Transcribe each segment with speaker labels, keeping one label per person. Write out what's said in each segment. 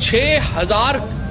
Speaker 1: 6,000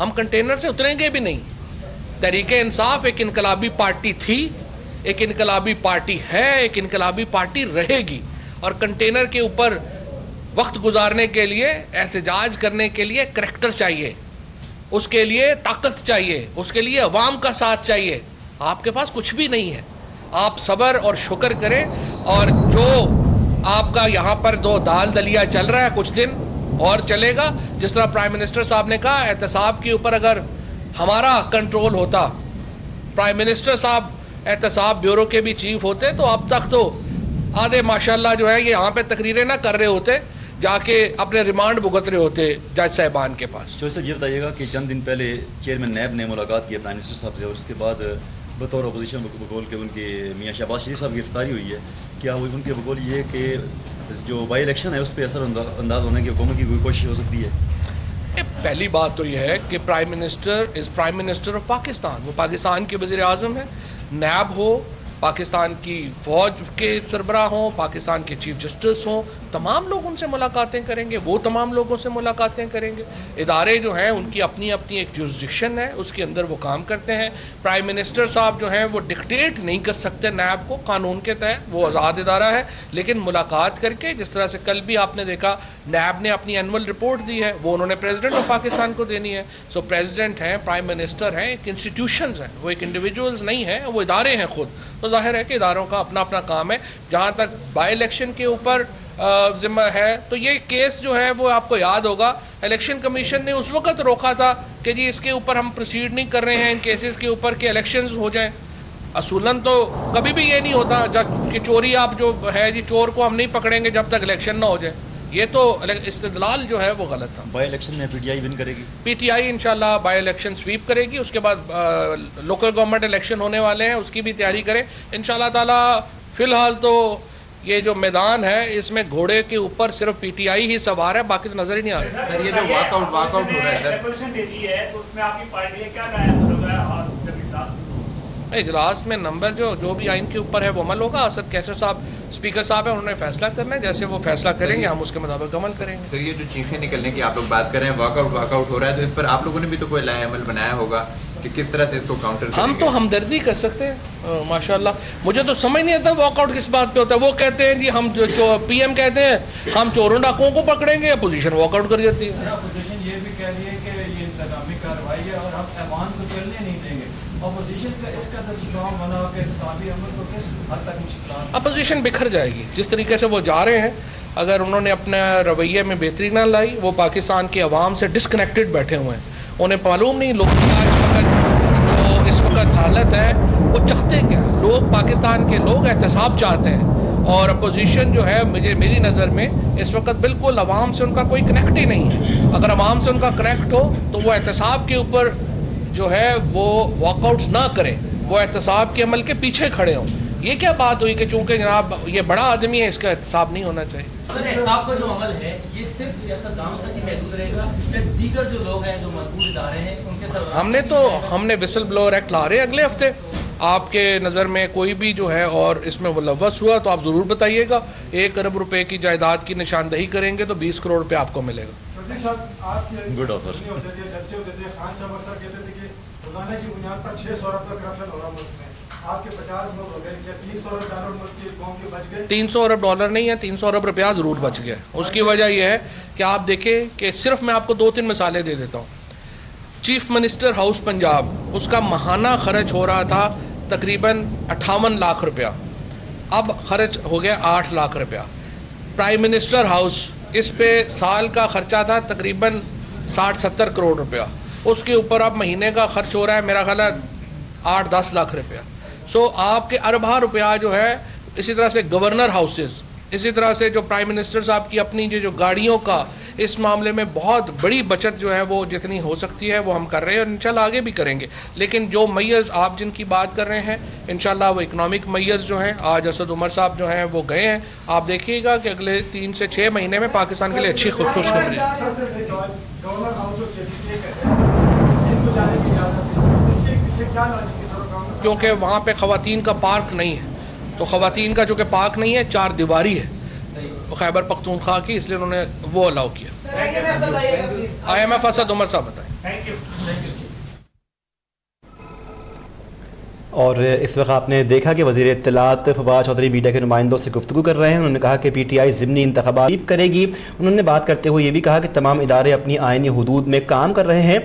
Speaker 1: ہم کنٹینر سے اتریں گے بھی نہیں. تحریک انصاف ایک انقلابی پارٹی تھی, ایک انقلابی پارٹی ہے, ایک انقلابی پارٹی رہے گی, اور کنٹینر کے اوپر وقت گزارنے کے لیے, احتجاج کرنے کے لیے کریکٹر چاہیے, اس کے لیے طاقت چاہیے, اس کے لیے عوام کا ساتھ چاہیے. آپ کے پاس کچھ بھی نہیں ہے. آپ صبر اور شکر کریں, اور جو آپ کا یہاں پر دو دال دلیا چل رہا ہے کچھ دن اور چلے گا. جس طرح پرائم منسٹر صاحب نے کہا, احتساب کے اوپر اگر ہمارا کنٹرول ہوتا, پرائم منسٹر صاحب احتساب بیورو کے بھی چیف ہوتے, تو اب تک تو آدھے ماشاءاللہ جو ہے یہ یہاں پہ تقریریں نہ کر رہے ہوتے, جا کے اپنے ریمانڈ بھگت رہے ہوتے جج صاحبان کے پاس.
Speaker 2: چوہدری صاحب یہ بتائیے گا کہ چند دن پہلے چیئرمین نیب نے ملاقات کی پرائم منسٹر صاحب سے, اور اس کے بعد بطور اپوزیشن بقول کے ان کے میاں شہباز شریف صاحب کی گرفتاری ہوئی ہے. کیا وہ ان کے بقول یہ کہ جو بائی الیکشن ہے اس پہ اثر انداز ہونے کی حکومت کی کوئی کوشش ہو سکتی ہے؟
Speaker 1: پہلی بات تو یہ ہے کہ prime minister is prime minister of Pakistan, وہ پاکستان کے وزیر اعظم ہیں. نیب ہو, پاکستان کی فوج کے سربراہ ہوں, پاکستان کے چیف جسٹس ہوں, تمام لوگ ان سے ملاقاتیں کریں گے, وہ تمام لوگوں سے ملاقاتیں کریں گے. ادارے جو ہیں ان کی اپنی اپنی ایک جورسڈکشن ہے, اس کے اندر وہ کام کرتے ہیں. پرائم منسٹر صاحب جو ہیں وہ ڈکٹیٹ نہیں کر سکتے نیب کو, قانون کے تحت وہ آزاد ادارہ ہے, لیکن ملاقات کر کے, جس طرح سے کل بھی آپ نے دیکھا نیب نے اپنی اینول رپورٹ دی ہے, وہ انہوں نے پریزیڈنٹ آف پاکستان کو دینی ہے. سو پریزیڈنٹ ہیں, پرائم منسٹر ہیں, ایک انسٹیٹیوشنز ہیں, وہ ایک انڈیویجولز نہیں ہیں, وہ ادارے ہیں خود. تو ظاہر ہے کہ اداروں کا اپنا اپنا کام ہے. جہاں تک بائی الیکشن کے اوپر ذمہ ہے, تو یہ کیس جو ہے وہ آپ کو یاد ہوگا, الیکشن کمیشن نے اس وقت روکا تھا کہ جی اس کے اوپر ہم پروسیڈ نہیں کر رہے ہیں ان کیسز کے اوپر کہ الیکشنز ہو جائیں. اصولاً تو کبھی بھی یہ نہیں ہوتا جب کہ چوری آپ جو ہے جی چور کو ہم نہیں پکڑیں گے جب تک الیکشن نہ ہو جائے. یہ تو استدلال جو ہے وہ غلط تھا.
Speaker 2: بائی الیکشن میں پی ٹی آئی ون کرے گی,
Speaker 1: پی ٹی آئی انشاءاللہ بائی الیکشن سویپ کرے گی. اس کے بعد لوکل گورنمنٹ الیکشن ہونے والے ہیں, اس کی بھی تیاری کریں انشاءاللہ تعالیٰ. فی الحال تو یہ جو میدان ہے اس میں گھوڑے کے اوپر صرف پی ٹی آئی ہی سوار ہے, باقی تو نظر ہی نہیں آ رہا.
Speaker 3: سر یہ جو واک آؤٹ ہو رہا ہے سر,
Speaker 1: اجلاس میں نمبر جو بھی آئین کے اوپر ہے وہ عمل ہوگا. اسد کیسر صاحب اسپیکر صاحب ہیں, انہوں نے فیصلہ کرنا ہے, جیسے وہ فیصلہ کریں گے ہم اس کے مطابق عمل کریں گے.
Speaker 3: سر یہ جو چیخیں نکلنے کی آپ لوگ بات کر رہے ہیں, واک آؤٹ ہو رہا ہے, تو اس پر آپ لوگوں نے بھی تو کوئی لائحہ عمل بنایا ہوگا کہ کس طرح سے اس کو کاؤنٹر کریں گے؟
Speaker 1: ہم تو ہمدردی کر سکتے ہیں ماشاءاللہ. مجھے تو سمجھ نہیں آتا واک آؤٹ کس بات پہ ہوتا ہے. وہ کہتے ہیں جی ہم جو پی ایم کہتے ہیں ہم چوروں ڈاکوؤں کو پکڑیں گے, اپوزیشن واک آؤٹ کر دیتی ہے.
Speaker 4: اپوزیشن یہ بھی کہہ رہی ہے کہ یہ انتظامی کارروائی ہے اور ہم ایوان کو چلنے نہیں دیں گے. اپوزیشن کا اس کا اسٹرانگ بنا ہو کہ احتسابی عمل کو کس حد تک مشکلات,
Speaker 1: اپوزیشن بکھر جائے گی. جس طریقے سے وہ جا رہے ہیں, اگر انہوں نے اپنے رویے میں بہتری نہ لائی, وہ پاکستان کے عوام سے ڈسکنیکٹڈ بیٹھے ہوئے ہیں, انہیں معلوم نہیں لوگوں کا اس وقت حالت ہے وہ چاہتے کیا. لوگ پاکستان کے لوگ احتساب چاہتے ہیں, اور اپوزیشن جو ہے میری نظر میں اس وقت بالکل عوام سے ان کا کوئی کنیکٹ ہی نہیں ہے. اگر عوام سے ان کا کنیکٹ ہو تو وہ احتساب کے اوپر جو ہے وہ واک آؤٹس نہ کریں, وہ احتساب کے عمل کے پیچھے کھڑے ہوں. یہ کیا بات ہوئی کہ چونکہ جناب یہ بڑا آدمی ہے اس کا احتساب نہیں ہونا چاہیے.
Speaker 5: احتساب کا جو عمل ہے یہ صرف سیاستدانوں تک ہی محدود رہے گا یا دیگر جو لوگ ہیں جو مضبوط ادارے ہیں ان کے ساتھ؟
Speaker 1: ہم نے وسل بلوور ایکٹ لا رہے ہیں اگلے ہفتے. آپ کے نظر میں کوئی بھی جو ہے اور اس میں ملوث ہوا تو آپ ضرور بتائیے گا. 1 ارب روپے کی جائیداد کی نشاندہی کریں گے تو 20 کروڑ روپے آپ کو ملے گا.
Speaker 2: Good offer.
Speaker 4: خان صاحب اکثر کہتے تھے کہ روزانہ کی بنیاد پر 600 ارب کا کرپشن ہو رہا ملک میں, آپ کے 50 ملک ہو گئے, کیا 300 ارب ڈالر ملک کی قوم کے بچ گئے؟
Speaker 1: 300 ارب ڈالر نہیں ہے, 300 ارب روپیہ ضرور بچ گیا. اس کی وجہ یہ ہے کہ آپ دیکھیں کہ صرف میں آپ کو 2-3 مثالیں دے دیتا ہوں. چیف منسٹر ہاؤس پنجاب, اس کا ماہانہ خرچ ہو رہا تھا تقریباً 58 لاکھ روپیہ, اب خرچ ہو گیا 8 لاکھ روپیہ. پرائم منسٹر ہاؤس, اس پہ سال کا خرچہ تھا تقریباً 60-70 کروڑ روپیہ, اس کے اوپر اب مہینے کا خرچ ہو رہا ہے میرا خیال ہے 8-10 لاکھ روپیہ. سو آپ کے اربہ روپیہ جو ہے. اسی طرح سے گورنر ہاؤسز, اسی طرح سے جو پرائم منسٹر صاحب کی اپنی جو گاڑیوں کا, اس معاملے میں بہت بڑی بچت جو ہے وہ جتنی ہو سکتی ہے وہ ہم کر رہے ہیں, اور انشاءاللہ آگے بھی کریں گے. لیکن جو میئرز آپ جن کی بات کر رہے ہیں انشاءاللہ وہ اکنامک میئرز جو ہیں, آج اسد عمر صاحب جو ہیں وہ گئے ہیں. آپ دیکھیے گا کہ اگلے 3 سے 6 مہینے میں پاکستان کے لیے اچھی خوشخبری ہے. کیونکہ وہاں پہ خواتین کا پارک نہیں ہے, تو خواتین کا جو کہ پارک نہیں ہے, 4 دیواری ہے خیبر پختونخوا کی, اس لیے انہوں نے وہ الاؤ کیا. IMF اسد عمر صاحب بتائیں.
Speaker 6: اور اس وقت آپ نے دیکھا کہ وزیر اطلاعات فواد چودھری میڈیا کے نمائندوں سے گفتگو کر رہے ہیں. انہوں نے کہا کہ پی ٹی آئی ضمنی انتخابات کرے گی. انہوں نے بات کرتے ہوئے یہ بھی کہا کہ تمام ادارے اپنی آئینی حدود میں کام کر رہے ہیں.